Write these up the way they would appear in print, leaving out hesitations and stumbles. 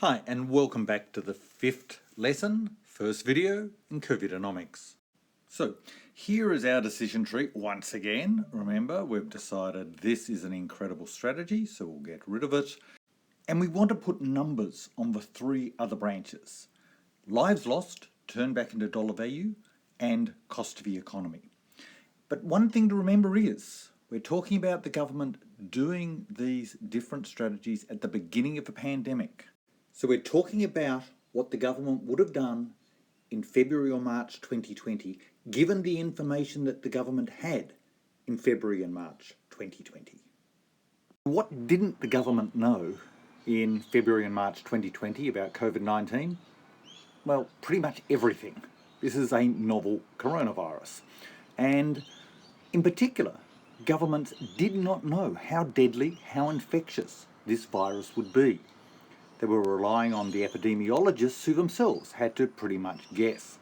Hi, and welcome back to the fifth lesson, first video in Covidenomics. So here is our decision tree once again. Remember, we've decided this is an incredible strategy, so we'll get rid of it. And we want to put numbers on the three other branches: lives lost, turned back into dollar value, and cost to the economy. But one thing to remember is, we're talking about the government doing these different strategies at the beginning of the pandemic. So we're talking about what the government would have done in February or March 2020, given the information that the government had in February and March 2020. What didn't the government know in February and March 2020 about COVID-19? Well, pretty much everything. This is a novel coronavirus. And in particular, governments did not know how deadly, how infectious this virus would be. They were relying on the epidemiologists who themselves had to pretty much guess.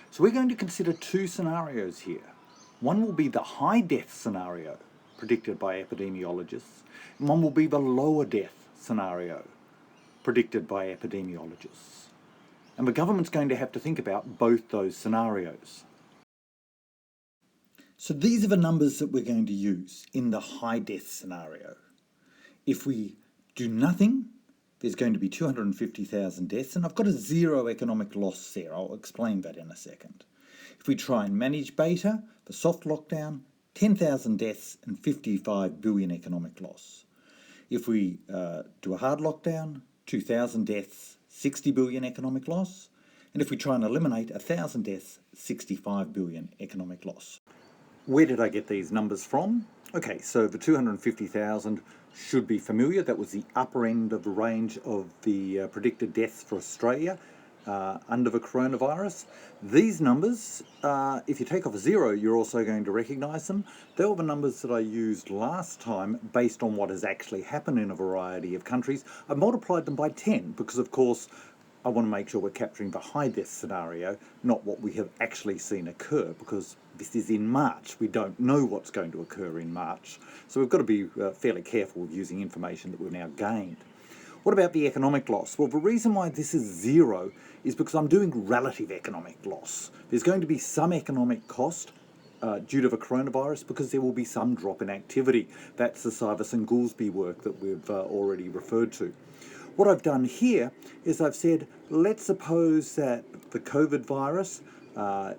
So we're going to consider two scenarios here. One will be the high death scenario predicted by epidemiologists, and one will be the lower death scenario predicted by epidemiologists. And the government's going to have to think about both those scenarios. So these are the numbers that we're going to use in the high death scenario. If we do nothing, there's going to be 250,000 deaths, and I've got a zero economic loss there. I'll explain that in a second. If we try and manage beta, the soft lockdown, 10,000 deaths and 55 billion economic loss. If we do a hard lockdown, 2,000 deaths, 60 billion economic loss. And if we try and eliminate 1,000 deaths, 65 billion economic loss. Where did I get these numbers from? Okay, so the 250,000 should be familiar. That was the upper end of the range of the predicted deaths for Australia under the coronavirus. These numbers, if you take off a zero, you're also going to recognise them. They were the numbers that I used last time based on what has actually happened in a variety of countries. I multiplied them by 10 because, of course, I want to make sure we're capturing the high death scenario, not what we have actually seen occur, because this is in March. We don't know what's going to occur in March. So we've got to be fairly careful with using information that we've now gained. What about the economic loss? Well, the reason why this is zero is because I'm doing relative economic loss. There's going to be some economic cost due to the coronavirus because there will be some drop in activity. That's the Cyrus and Goolsbee work that we've already referred to. What I've done here is I've said, let's suppose that the COVID virus,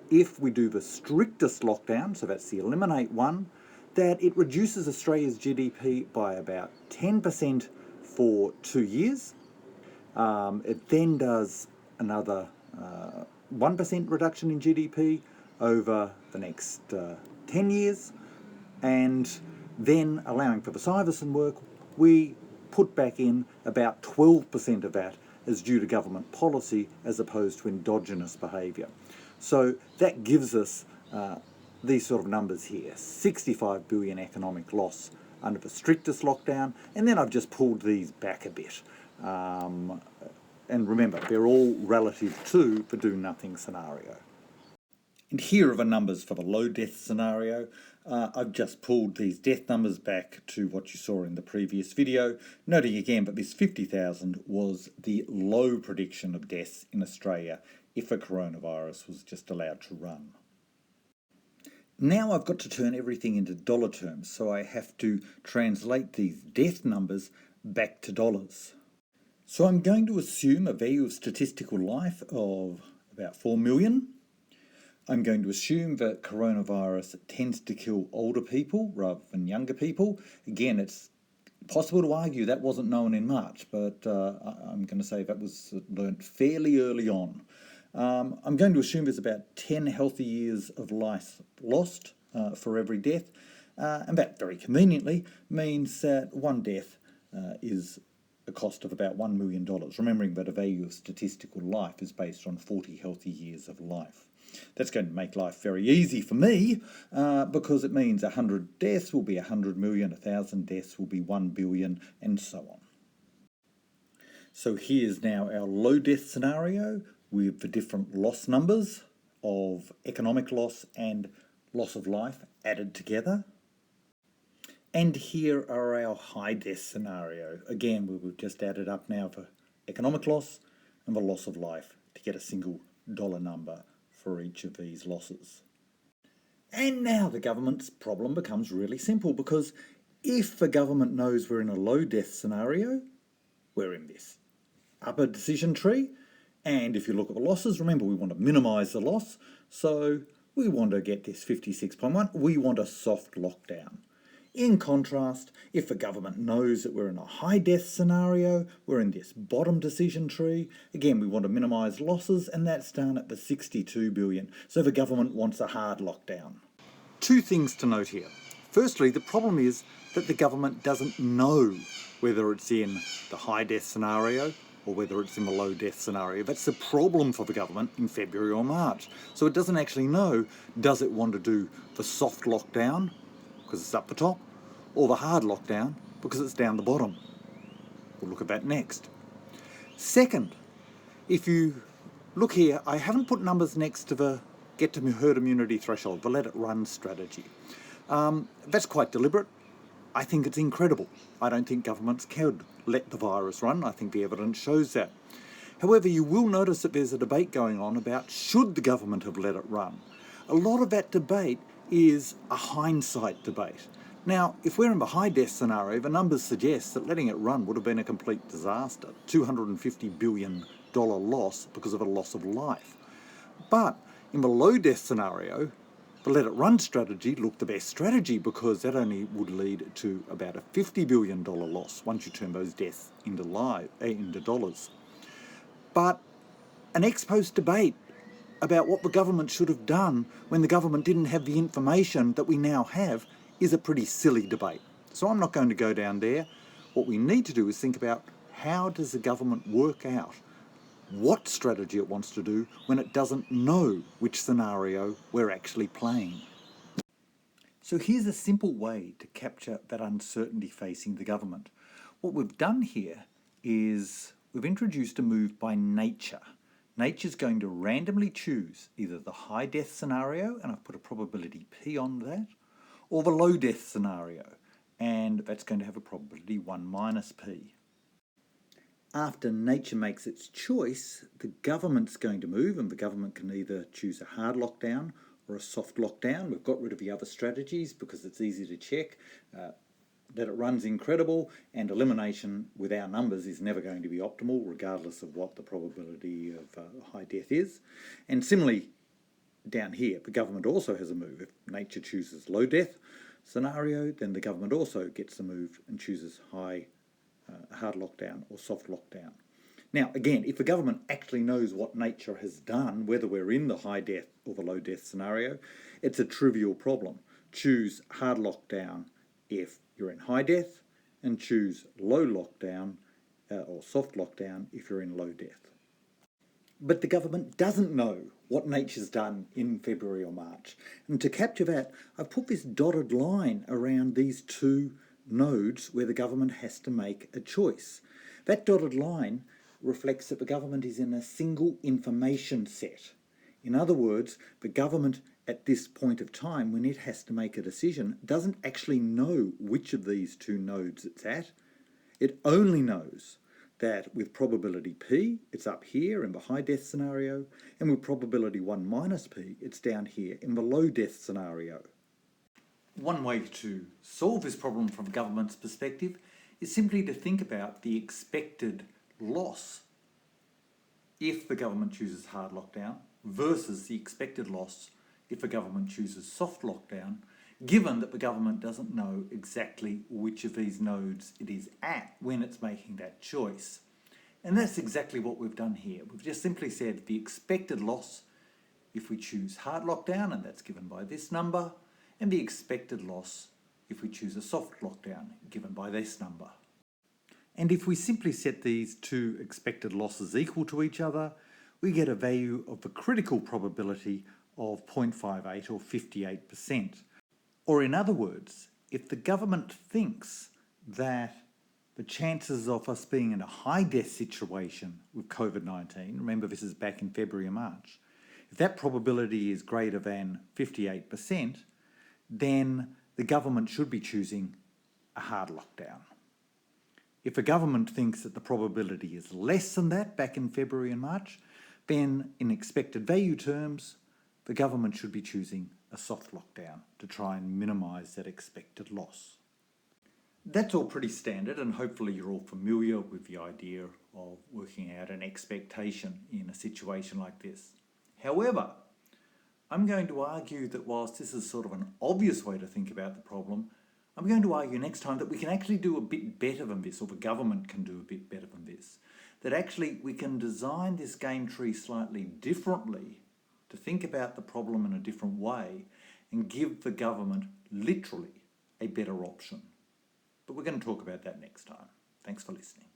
if we do the strictest lockdown, so that's the eliminate one, that it reduces Australia's GDP by about 10% for 2 years. It then does another 1% reduction in GDP over the next 10 years. And then, allowing for the Syverson work, we put back in about 12% of that as due to government policy as opposed to endogenous behaviour. So that gives us these sort of numbers here: 65 billion economic loss under the strictest lockdown, and then I've just pulled these back a bit. And remember, they're all relative to the do-nothing scenario. And here are the numbers for the low death scenario. I've just pulled these death numbers back to what you saw in the previous video, noting again that this 50,000 was the low prediction of deaths in Australia if a coronavirus was just allowed to run. Now I've got to turn everything into dollar terms, so I have to translate these death numbers back to dollars. So I'm going to assume a value of statistical life of about 4 million. I'm going to assume that coronavirus tends to kill older people rather than younger people. Again, it's possible to argue that wasn't known in March, but I'm going to say that was learnt fairly early on. I'm going to assume there's about 10 healthy years of life lost for every death, and that very conveniently means that one death is a cost of about $1 million, remembering that a value of statistical life is based on 40 healthy years of life. That's going to make life very easy for me because it means 100 deaths will be 100 million, 1,000 deaths will be 1 billion, and so on. So here's now our low death scenario with the different loss numbers of economic loss and loss of life added together. And here are our high death scenario. Again, we've just added up now for economic loss and the loss of life to get a single dollar number for each of these losses. And now the government's problem becomes really simple, because if the government knows we're in a low death scenario, we're in this upper decision tree. And if you look at the losses, remember we want to minimise the loss. So we want to get this 56.1. We want a soft lockdown. In contrast, if the government knows that we're in a high death scenario, we're in this bottom decision tree. Again, we want to minimise losses, and that's down at the 62 billion. So the government wants a hard lockdown. Two things to note here. Firstly, the problem is that the government doesn't know whether it's in the high death scenario or whether it's in the low death scenario. That's the problem for the government in February or March. So it doesn't actually know, does it want to do the soft lockdown, because it's up the top, or the hard lockdown, because it's down the bottom. We'll look at that next. Second, if you look here, I haven't put numbers next to the get to herd immunity threshold, the let it run strategy. That's quite deliberate. I think it's incredible. I don't think governments can let the virus run. I think the evidence shows that. However, you will notice that there's a debate going on about should the government have let it run. A lot of that debate is a hindsight debate. Now, if we're in the high death scenario, the numbers suggest that letting it run would have been a complete disaster, $250 billion loss because of a loss of life. But in the low death scenario, the let it run strategy looked the best strategy, because that only would lead to about a $50 billion loss once you turn those deaths into dollars. But an ex post debate about what the government should have done when the government didn't have the information that we now have is a pretty silly debate. So I'm not going to go down there. What we need to do is think about, how does the government work out what strategy it wants to do when it doesn't know which scenario we're actually playing. So here's a simple way to capture that uncertainty facing the government. What we've done here is we've introduced a move by nature. Nature's going to randomly choose either the high death scenario, and I've put a probability P on that, or the low death scenario, and that's going to have a probability 1 minus P. After nature makes its choice, the government's going to move, and the government can either choose a hard lockdown or a soft lockdown. We've got rid of the other strategies because it's easy to check. That it runs incredible, and elimination with our numbers is never going to be optimal, regardless of what the probability of high death is. And similarly, down here, the government also has a move. If nature chooses low death scenario, then the government also gets the move and chooses hard lockdown or soft lockdown. Now, again, if the government actually knows what nature has done, whether we're in the high death or the low death scenario, it's a trivial problem. Choose hard lockdown if you're in high death, and choose low lockdown or soft lockdown if you're in low death. But the government doesn't know what nature's done in February or March. And to capture that, I've put this dotted line around these two nodes where the government has to make a choice. That dotted line reflects that the government is in a single information set. In other words, the government at this point of time, when it has to make a decision, doesn't actually know which of these two nodes it's at. It only knows that with probability P, it's up here in the high death scenario, and with probability 1 minus P, it's down here in the low death scenario. One way to solve this problem from the government's perspective is simply to think about the expected loss if the government chooses hard lockdown versus the expected loss if the government chooses soft lockdown, given that the government doesn't know exactly which of these nodes it is at when it's making that choice. And that's exactly what we've done here. We've just simply said the expected loss if we choose hard lockdown, and that's given by this number, and the expected loss if we choose a soft lockdown, given by this number. And if we simply set these two expected losses equal to each other, we get a value of the critical probability of 0.58 or 58%. Or in other words, if the government thinks that the chances of us being in a high death situation with COVID-19, remember this is back in February and March, if that probability is greater than 58%, then the government should be choosing a hard lockdown. If a government thinks that the probability is less than that back in February and March, then in expected value terms, the government should be choosing a soft lockdown to try and minimise that expected loss. That's all pretty standard, and hopefully you're all familiar with the idea of working out an expectation in a situation like this. However, I'm going to argue that whilst this is sort of an obvious way to think about the problem, I'm going to argue next time that we can actually do a bit better than this, or the government can do a bit better than this. That actually we can design this game tree slightly differently to think about the problem in a different way and give the government literally a better option. But we're going to talk about that next time. Thanks for listening.